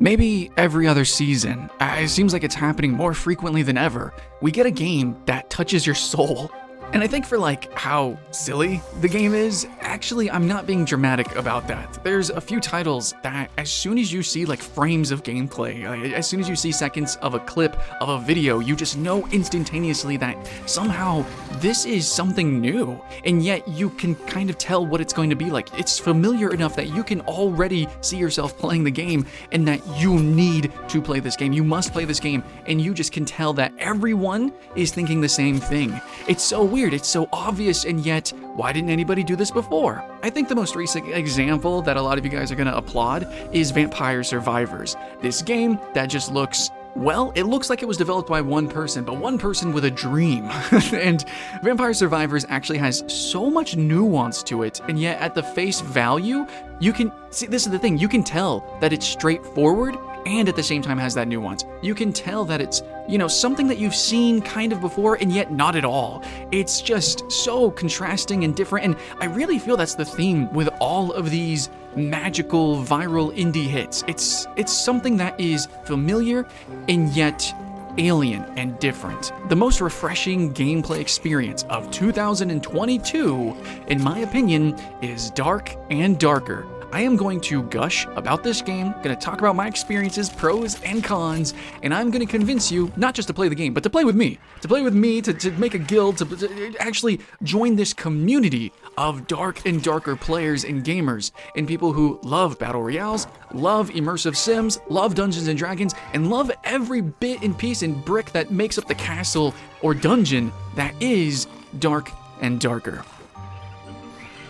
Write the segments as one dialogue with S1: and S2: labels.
S1: Maybe every other season, it seems like it's happening more frequently than ever, we get a game that touches your soul. And I think for like how silly the game is, actually I'm not being dramatic about that. There's a few titles that as soon as you see like frames of gameplay, as soon as you see seconds of a clip of a video, you just know instantaneously that somehow this is something new, and yet you can kind of tell what it's going to be like. It's familiar enough that you can already see yourself playing the game and that you need to play this game. You must play this game, and you just can tell that everyone is thinking the same thing. It's so weird. It's so obvious, and yet, why didn't anybody do this before? I think the most recent example that a lot of you guys are going to applaud is Vampire Survivors. This game that just looks, well, it looks like it was developed by one person, but one person with a dream. And Vampire Survivors actually has so much nuance to it, and yet at the face value, you can see, this is the thing, you can tell that it's straightforward and at the same time has that nuance. You can tell that it's, you know, something that you've seen kind of before and yet not at all. It's just so contrasting and different, and I really feel that's the theme with all of these magical viral indie hits. It's something that is familiar and yet alien and different. The most refreshing gameplay experience of 2022, in my opinion, is Dark and Darker. I am going to gush about this game, going to talk about my experiences, pros and cons, and I'm going to convince you not just to play the game, but to play with me. To make a guild, to actually join this community of Dark and Darker players and gamers, and people who love battle royales, love immersive sims, love Dungeons and Dragons, and love every bit and piece and brick that makes up the castle or dungeon that is Dark and Darker.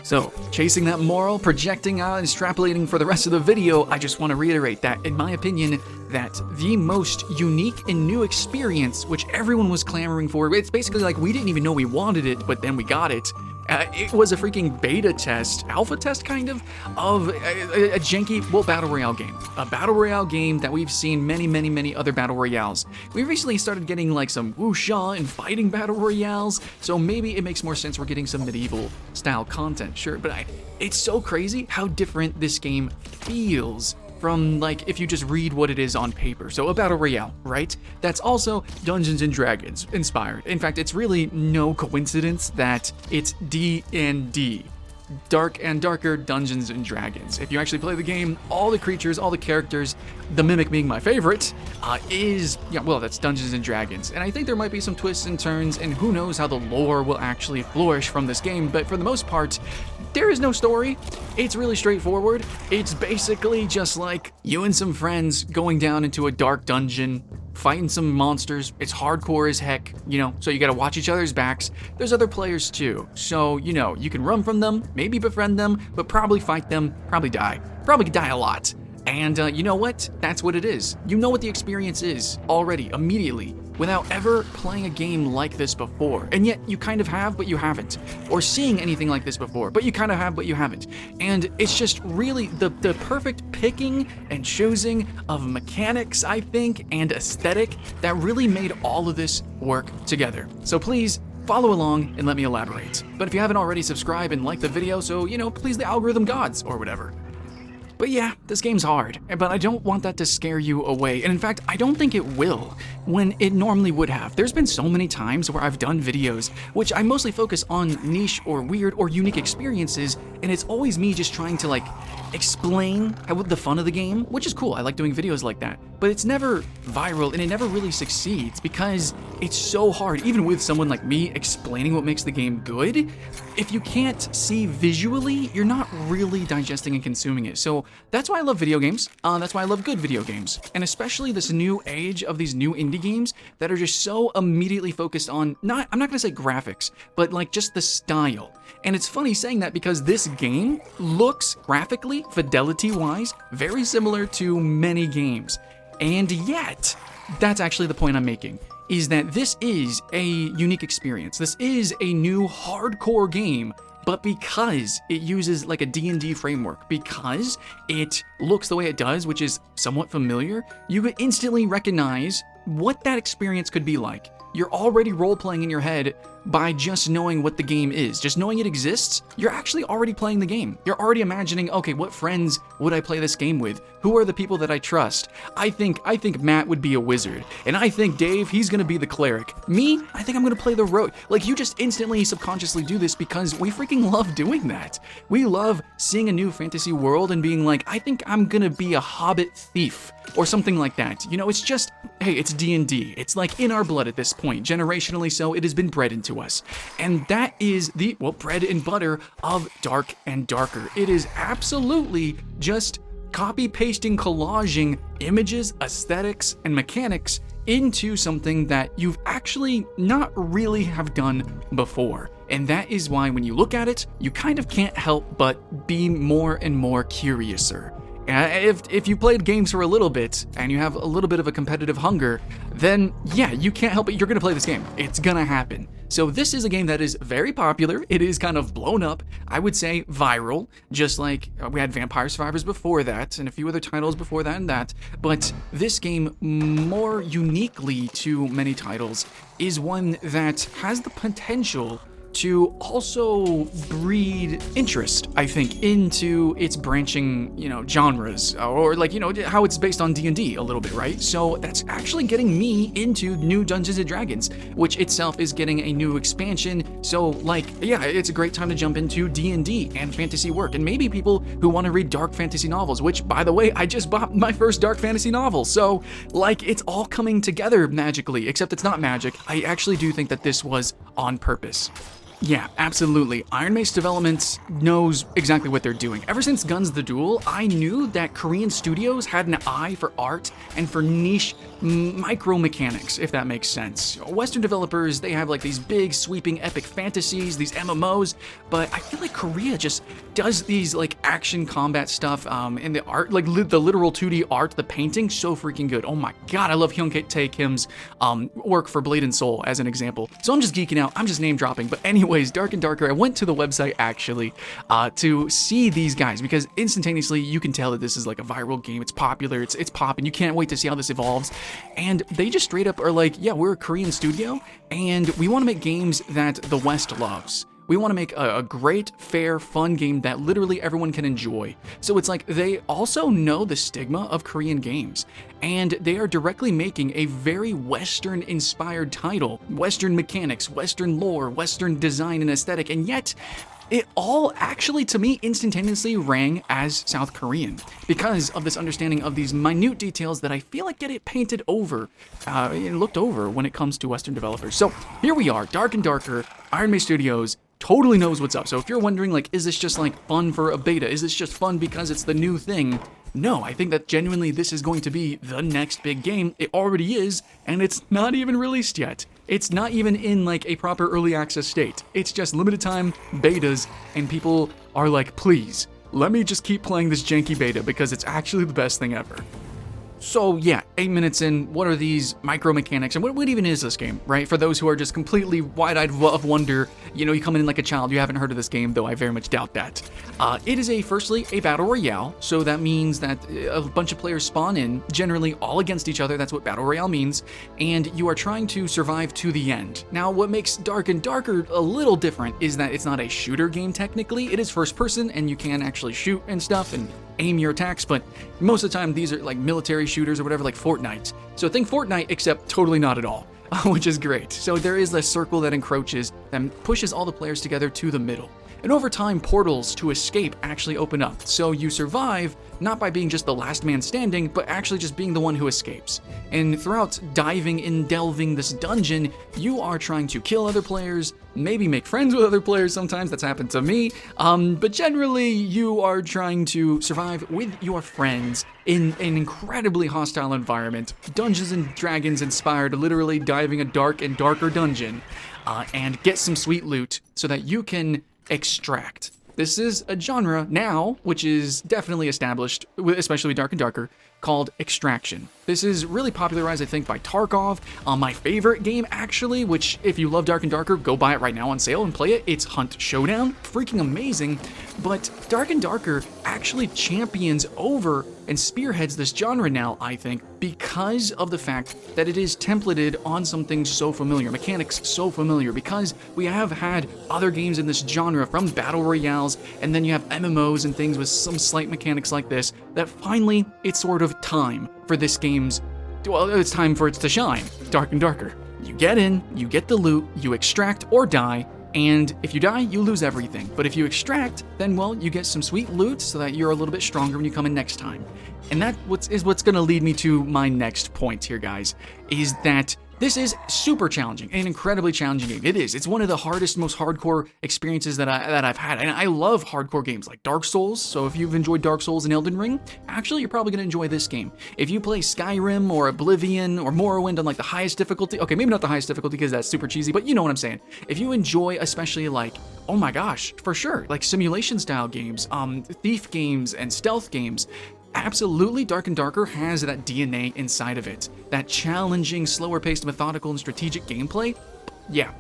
S1: So, chasing that moral, projecting out, and extrapolating for the rest of the video, I just want to reiterate that, in my opinion, that the most unique and new experience, which everyone was clamoring for, it's basically like we didn't even know we wanted it, but then we got it. It was a freaking beta test, alpha test kind of a janky, well, battle royale game. A battle royale game that we've seen many other battle royales. We recently started getting like some wuxia and fighting battle royales, so maybe it makes more sense we're getting some medieval style content, sure, but it's so crazy how different this game feels from, like, if you just read what it is on paper. So a battle royale, right? That's also Dungeons and Dragons inspired. In fact, it's really no coincidence that it's D&D. Dark and Darker Dungeons and Dragons. If you actually play the game, all the creatures, all the characters, the Mimic being my favorite, that's Dungeons and Dragons. And I think there might be some twists and turns, and who knows how the lore will actually flourish from this game, but for the most part, there is no story. It's really straightforward. It's basically just like you and some friends going down into a dark dungeon, fighting some monsters. It's hardcore as heck, so you gotta watch each other's backs. There's other players too, so, you can run from them, maybe befriend them, but probably fight them, probably die a lot. And you know what? That's what it is. You know what the experience is already, immediately, without ever playing a game like this before. And yet you kind of have, but you haven't. Or seeing anything like this before, but you kind of have, but you haven't. And it's just really the perfect picking and choosing of mechanics, I think, and aesthetic that really made all of this work together. So please, follow along and let me elaborate. But if you haven't already, subscribe and like the video, so, please the algorithm gods, or whatever. But yeah, this game's hard, but I don't want that to scare you away, and in fact, I don't think it will, when it normally would have. There's been so many times where I've done videos, which I mostly focus on niche or weird or unique experiences, and it's always me just trying to, explain the fun of the game, which is cool, I like doing videos like that, but it's never viral, and it never really succeeds, because it's so hard, even with someone like me explaining what makes the game good. If you can't see visually, you're not really digesting and consuming it. So that's why I love video games. That's why I love good video games. And especially this new age of these new indie games that are just so immediately focused on, I'm not gonna say graphics, but just the style. And it's funny saying that because this game looks graphically, fidelity-wise, very similar to many games. And yet, that's actually the point I'm making, is that this is a unique experience. This is a new hardcore game, but because it uses a D&D framework, because it looks the way it does, which is somewhat familiar, you could instantly recognize what that experience could be like. You're already role-playing in your head by just knowing what the game is. Just knowing it exists, you're actually already playing the game. You're already imagining, okay, what friends would I play this game with? Who are the people that I trust? I think Matt would be a wizard, and I think Dave, he's gonna be the cleric. Me, I think I'm gonna play the rogue. Like, you just instantly, subconsciously do this because we freaking love doing that. We love seeing a new fantasy world and being like, I think I'm gonna be a hobbit thief, or something like that. You know, it's just, hey, it's D&D. It's like in our blood at this point. Generationally so, it has been bred into us. And that is the, well, bread and butter of Dark and Darker. It is absolutely just copy-pasting, collaging images, aesthetics, and mechanics into something that you've actually not really have done before. And that is why when you look at it, you kind of can't help but be more and more curiouser. If you played games for a little bit and you have a little bit of a competitive hunger, then yeah, you can't help it. You're going to play this game. It's going to happen. So this is a game that is very popular. It is kind of blown up. I would say viral, just like we had Vampire Survivors before that and a few other titles before that and that. But this game, more uniquely to many titles, is one that has the potential to also breed interest, I think, into its branching, genres, or like, how it's based on D&D a little bit, right? So that's actually getting me into new Dungeons & Dragons, which itself is getting a new expansion. So like, yeah, it's a great time to jump into D&D and fantasy work, and maybe people who want to read dark fantasy novels, which, by the way, I just bought my first dark fantasy novel. So like, it's all coming together magically, except it's not magic. I actually do think that this was on purpose. Yeah, absolutely. Iron Mace Developments knows exactly what they're doing. Ever since Guns the Duel, I knew that Korean studios had an eye for art and for niche micro mechanics, if that makes sense. Western developers, they have like these big, sweeping, epic fantasies, these MMOs, but I feel like Korea just does these like action combat stuff, and the art, like the literal 2D art, the painting, so freaking good. Oh my god, I love Hyun Tae Kim's work for Blade and Soul as an example. So I'm just geeking out, I'm just name dropping, but anyways, Dark and Darker, I went to the website actually to see these guys, because instantaneously you can tell that this is like a viral game. It's popular, it's popping, you can't wait to see how this evolves. And they just straight up are like, yeah, we're a Korean studio and we want to make games that the West loves. We want to make a great, fair, fun game that literally everyone can enjoy. So it's like they also know the stigma of Korean games, and they are directly making a very Western-inspired title. Western mechanics, Western lore, Western design and aesthetic, and yet it all actually, to me, instantaneously rang as South Korean because of this understanding of these minute details that I feel like get it painted over and looked over when it comes to Western developers. So here we are, Dark and Darker, Iron Mace Studios, totally knows what's up. So if you're wondering, like, is this just like fun for a beta? Is this just fun because it's the new thing? No, I think that genuinely this is going to be the next big game. It already is, and it's not even released yet. It's not even in like a proper early access state. It's just limited time betas, and people are like, please, let me just keep playing this janky beta because it's actually the best thing ever. So yeah, 8 minutes in, what are these micro mechanics, and what even is this game, right? For those who are just completely wide-eyed of wonder, you come in like a child, you haven't heard of this game, though I very much doubt that. It is firstly a battle royale, so that means that a bunch of players spawn in, generally all against each other, that's what battle royale means, and you are trying to survive to the end. Now, what makes Dark and Darker a little different is that it's not a shooter game technically, it is first person, and you can actually shoot and stuff, and aim your attacks, but most of the time these are like military shooters or whatever, like Fortnite. So think Fortnite, except totally not at all, which is great. So there is a circle that encroaches, that pushes all the players together to the middle. And over time, portals to escape actually open up. So you survive not by being just the last man standing, but actually just being the one who escapes. And throughout diving and delving this dungeon, you are trying to kill other players, maybe make friends with other players sometimes, that's happened to me, but generally you are trying to survive with your friends in an incredibly hostile environment, Dungeons and Dragons inspired, literally diving a dark and darker dungeon, and get some sweet loot so that you can extract. This is a genre now, which is definitely established, especially Dark and Darker, called Extraction. This is really popularized, I think, by Tarkov. My favorite game, actually, which if you love Dark and Darker, go buy it right now on sale and play it. It's Hunt Showdown. Freaking amazing. But Dark and Darker actually champions over and spearheads this genre now, I think, because of the fact that it is templated on something so familiar, mechanics so familiar, because we have had other games in this genre, from battle royales, and then you have MMOs and things with some slight mechanics like this, that finally it's sort of time for this game's, well, it's time for it to shine. Dark and Darker. You get in, you get the loot, you extract or die, and if you die, you lose everything. But if you extract, then, well, you get some sweet loot so that you're a little bit stronger when you come in next time. And that is what's going to lead me to my next point here, guys, is that this is super challenging, an incredibly challenging game. It is. It's one of the hardest, most hardcore experiences that I've had. And I love hardcore games like Dark Souls. So if you've enjoyed Dark Souls and Elden Ring, actually, you're probably going to enjoy this game. If you play Skyrim or Oblivion or Morrowind on like the highest difficulty, okay, maybe not the highest difficulty because that's super cheesy, but you know what I'm saying. If you enjoy especially like, oh my gosh, for sure, like simulation style games, thief games and stealth games, absolutely, Dark and Darker has that DNA inside of it. That challenging, slower-paced, methodical, and strategic gameplay. Yeah,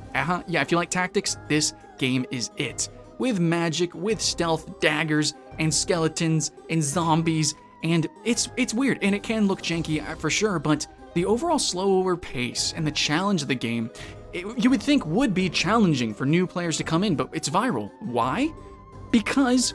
S1: if you like tactics, this game is it. With magic, with stealth, daggers, and skeletons, and zombies, and it's weird, and it can look janky for sure, but the overall slower pace and the challenge of the game, you would think would be challenging for new players to come in, but it's viral. Why? Because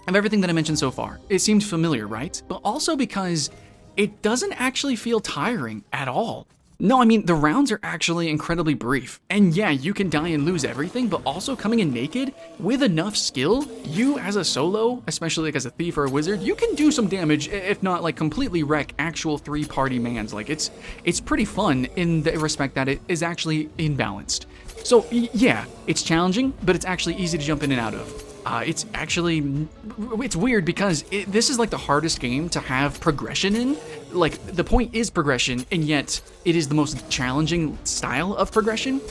S1: of everything that I mentioned so far. It seemed familiar, right? But also because it doesn't actually feel tiring at all. No, I mean, the rounds are actually incredibly brief. And yeah, you can die and lose everything, but also coming in naked, with enough skill, you as a solo, especially like as a thief or a wizard, you can do some damage, if not like completely wreck actual three-party mans. Like it's pretty fun in the respect that it is actually imbalanced. So yeah, it's challenging, but it's actually easy to jump in and out of. It's weird because this is like the hardest game to have progression in. Like, the point is progression, and yet it is the most challenging style of progression,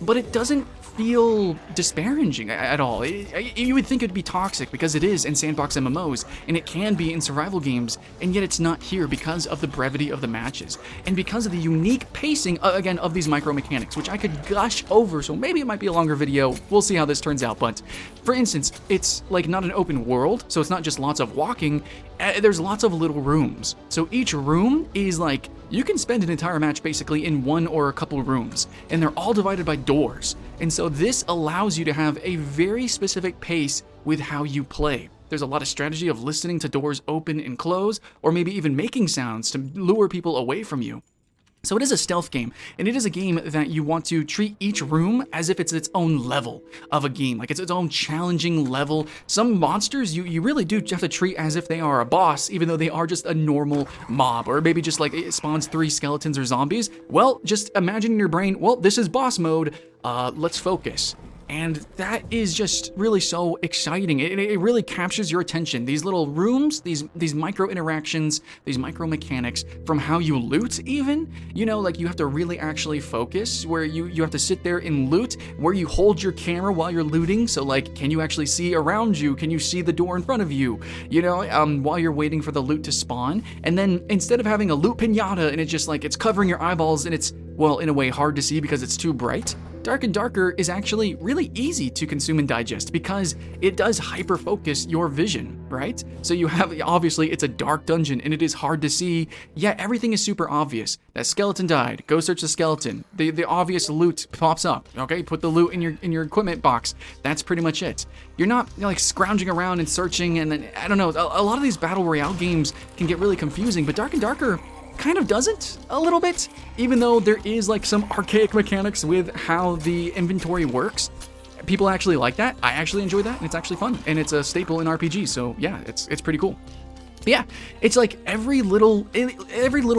S1: but it doesn't feel disparaging at all. You would think it'd be toxic because it is in sandbox MMOs, and it can be in survival games, and yet it's not here because of the brevity of the matches, and because of the unique pacing, again, of these micro mechanics, which I could gush over, so maybe it might be a longer video. We'll see how this turns out, but for instance, it's like not an open world, so it's not just lots of walking. There's lots of little rooms. So each room is like, you can spend an entire match basically in one or a couple rooms, and they're all divided by doors. And so this allows you to have a very specific pace with how you play. There's a lot of strategy of listening to doors open and close, or maybe even making sounds to lure people away from you. So it is a stealth game, and it is a game that you want to treat each room as if it's its own level of a game, like it's its own challenging level. Some monsters you really do have to treat as if they are a boss, even though they are just a normal mob, or maybe just like it spawns 3 skeletons or zombies. Well, just imagine in your brain, well, this is boss mode, let's focus. And that is just really so exciting. It really captures your attention. These little rooms, these micro interactions, these micro mechanics, from how you loot even, you know, like you have to really actually focus, where you have to sit there and loot, where you hold your camera while you're looting. So like, can you actually see around you? Can you see the door in front of you? You know, while you're waiting for the loot to spawn. And then instead of having a loot pinata and it's just like, it's covering your eyeballs and it's, well, in a way hard to see because it's too bright, Dark and Darker is actually really easy to consume and digest because it does hyper-focus your vision, right? So you have, obviously, it's a dark dungeon and it is hard to see. Yeah, everything is super obvious. That skeleton died. Go search the skeleton. The obvious loot pops up. Okay, put the loot in your equipment box. That's pretty much it. You're not like scrounging around and searching, and then, I don't know, a lot of these battle royale games can get really confusing, but Dark and Darker kind of doesn't, a little bit, even though there is like some archaic mechanics with how the inventory works. People actually like that. I actually enjoy that, and it's actually fun, and it's a staple in RPGs, so yeah, it's pretty cool. But yeah, it's like every little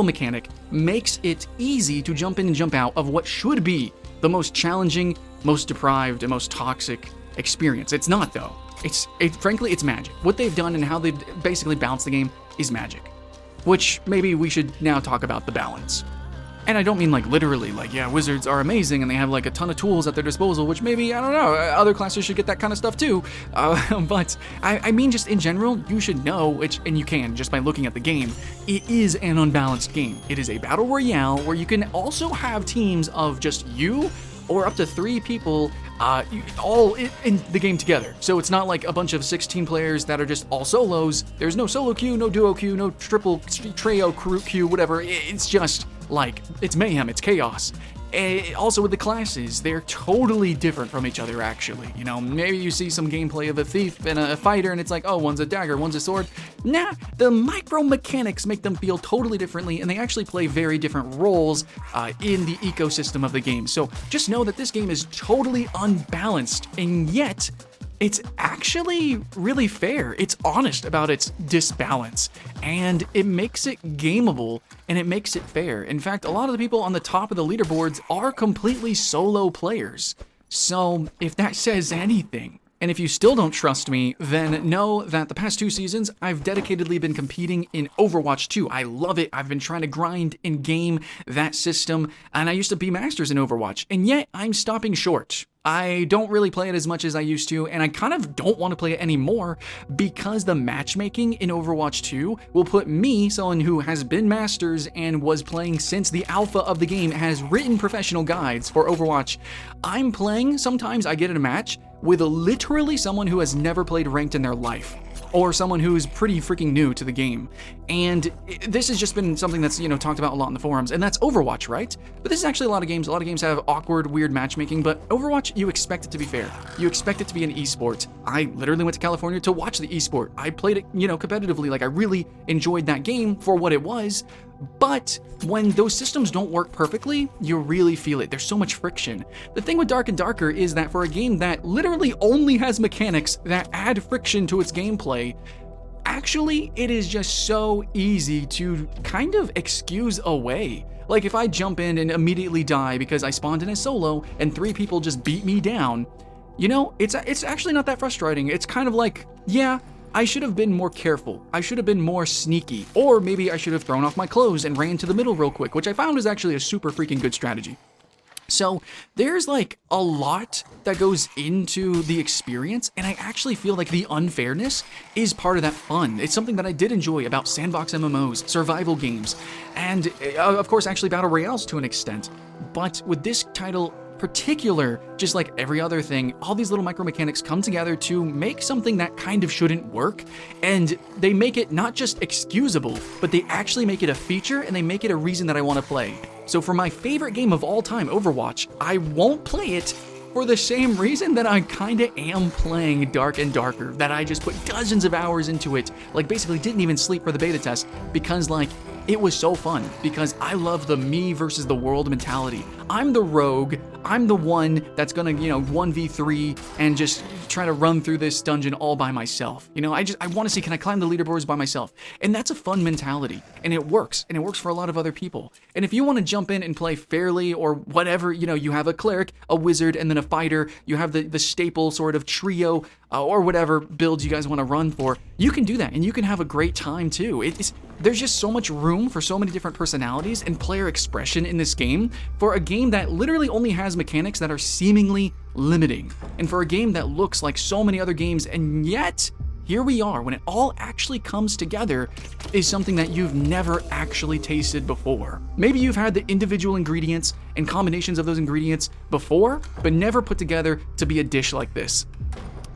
S1: mechanic makes it easy to jump in and jump out of what should be the most challenging, most deprived, and most toxic experience. It's not, though. Frankly, it's magic. What they've done and how they've basically balanced the game is magic. Which maybe we should now talk about the balance. And I don't mean like literally, like, yeah, wizards are amazing and they have like a ton of tools at their disposal, which maybe, I don't know, other classes should get that kind of stuff too. But I mean just in general, you should know, and you can just by looking at the game, it is an unbalanced game. It is a battle royale where you can also have teams of just you or up to 3 people all in the game together. So it's not like a bunch of 16 players that are just all solos. There's no solo queue, no duo queue, no triple trio queue, whatever. It's just like, it's mayhem, it's chaos. Also with the classes, they're totally different from each other actually. You know, maybe you see some gameplay of a thief and a fighter and it's like, oh, one's a dagger, one's a sword. Nah, the micro mechanics make them feel totally differently and they actually play very different roles in the ecosystem of the game. So just know that this game is totally unbalanced and yet it's actually really fair. It's honest about its disbalance, and it makes it gameable, and it makes it fair. In fact, a lot of the people on the top of the leaderboards are completely solo players. So if that says anything, and if you still don't trust me, then know that the past 2 seasons, I've dedicatedly been competing in Overwatch 2. I love it. I've been trying to grind and game that system, and I used to be masters in Overwatch, and yet I'm stopping short. I don't really play it as much as I used to, and I kind of don't want to play it anymore because the matchmaking in Overwatch 2 will put me, someone who has been masters and was playing since the alpha of the game, has written professional guides for Overwatch. I'm playing, sometimes I get in a match with literally someone who has never played ranked in their life, or someone who's pretty freaking new to the game. And this has just been something that's, talked about a lot in the forums, and that's Overwatch, right? But this is actually a lot of games. A lot of games have awkward, weird matchmaking, but Overwatch, you expect it to be fair. You expect it to be an esport. I literally went to California to watch the esport. I played it, competitively. Like, I really enjoyed that game for what it was. But when those systems don't work perfectly, you really feel it. There's so much friction. The thing with Dark and Darker is that for a game that literally only has mechanics that add friction to its gameplay, actually, it is just so easy to kind of excuse away. Like, if I jump in and immediately die because I spawned in a solo and 3 people just beat me down, it's actually not that frustrating. It's kind of like, yeah, I should have been more careful. I should have been more sneaky. Or maybe I should have thrown off my clothes and ran to the middle real quick, which I found is actually a super freaking good strategy. So there's like a lot that goes into the experience, and I actually feel like the unfairness is part of that fun. It's something that I did enjoy about sandbox MMOs, survival games, and of course actually battle royales to an extent. But with this title particular, just like every other thing, all these little micro mechanics come together to make something that kind of shouldn't work, and they make it not just excusable, but they actually make it a feature, and they make it a reason that I want to play. So for my favorite game of all time, Overwatch, I won't play it for the same reason that I kinda am playing Dark and Darker, that I just put dozens of hours into it, like basically didn't even sleep for the beta test, because like, it was so fun, because I love the me versus the world mentality. I'm the rogue, I'm the one that's gonna, 1v3 and just try to run through this dungeon all by myself. I wanna see, can I climb the leaderboards by myself? And that's a fun mentality, and it works for a lot of other people. And if you wanna jump in and play fairly or whatever, you have a cleric, a wizard, and then a fighter, you have the staple sort of trio, or whatever builds you guys wanna run for, you can do that, and you can have a great time too. There's just so much room for so many different personalities and player expression in this game for a game that literally only has mechanics that are seemingly limiting. And for a game that looks like so many other games, and yet, here we are, when it all actually comes together, is something that you've never actually tasted before. Maybe you've had the individual ingredients and combinations of those ingredients before, but never put together to be a dish like this.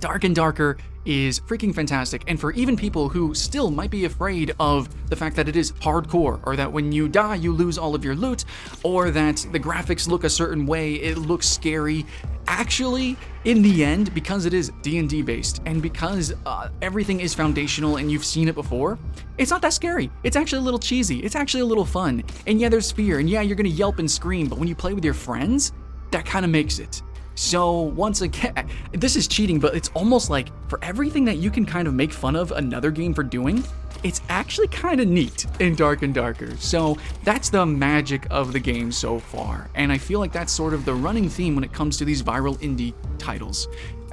S1: Dark and Darker is freaking fantastic, and for even people who still might be afraid of the fact that it is hardcore, or that when you die you lose all of your loot, or that the graphics look a certain way, it looks scary. Actually, in the end, because it is D&D based, and because everything is foundational and you've seen it before, it's not that scary. It's actually a little cheesy. It's actually a little fun. And yeah, there's fear, and yeah, you're gonna yelp and scream, but when you play with your friends, that kind of makes it. So once again, this is cheating, but it's almost like for everything that you can kind of make fun of another game for doing, it's actually kind of neat in Dark and Darker. So that's the magic of the game so far, and I feel like that's sort of the running theme when it comes to these viral indie titles.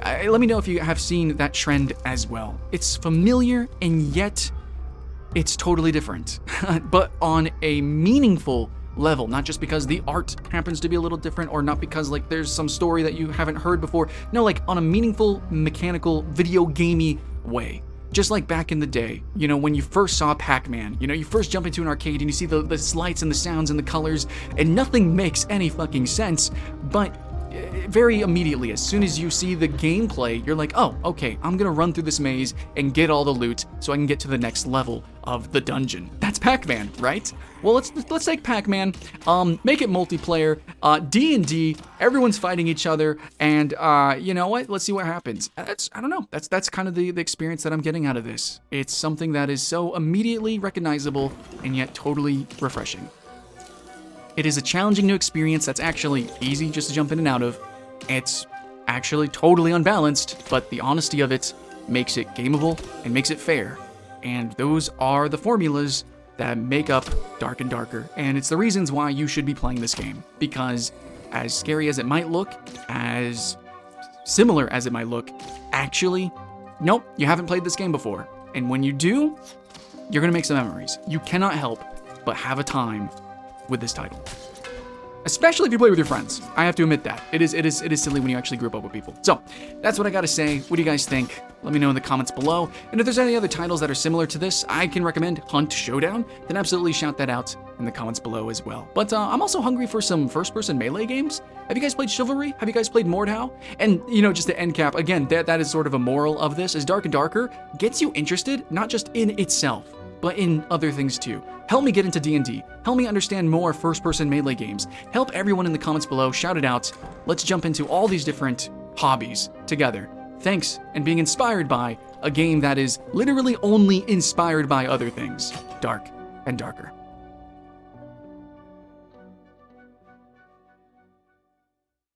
S1: Let me know if you have seen that trend as well. It's familiar, and yet it's totally different, but on a meaningful level, not just because the art happens to be a little different or not because like there's some story that you haven't heard before. No, like on a meaningful, mechanical, video gamey way. Just like back in the day, you know, when you first saw Pac-Man, you know, you first jump into an arcade and you see the lights and the sounds and the colors, and nothing makes any fucking sense, but very immediately, as soon as you see the gameplay, you're like, oh, okay, I'm gonna run through this maze and get all the loot so I can get to the next level of the dungeon. That's Pac-Man, right? Well, let's take Pac-Man, make it multiplayer, D&D, everyone's fighting each other, and you know what? Let's see what happens. I don't know. That's kind of the experience that I'm getting out of this. It's something that is so immediately recognizable and yet totally refreshing. It is a challenging new experience that's actually easy just to jump in and out of. It's actually totally unbalanced, but the honesty of it makes it gameable and makes it fair. And those are the formulas that make up Dark and Darker. And it's the reasons why you should be playing this game. Because as scary as it might look, as similar as it might look, actually, nope, you haven't played this game before. And when you do, you're gonna make some memories. You cannot help but have a time with this title. Especially if you play with your friends. I have to admit that. It is silly when you actually group up with people. So, that's what I gotta say. What do you guys think? Let me know in the comments below. And if there's any other titles that are similar to this, I can recommend Hunt Showdown, then absolutely shout that out in the comments below as well. But I'm also hungry for some first-person melee games. Have you guys played Chivalry? Have you guys played Mordhau? And, you know, just to end cap, again, that is sort of a moral of this, is Dark and Darker gets you interested, not just in itself, but in other things too. Help me get into D&D. Help me understand more first-person melee games. Help everyone in the comments below, shout it out. Let's jump into all these different hobbies together. Thanks, and being inspired by a game that is literally only inspired by other things. Dark and Darker.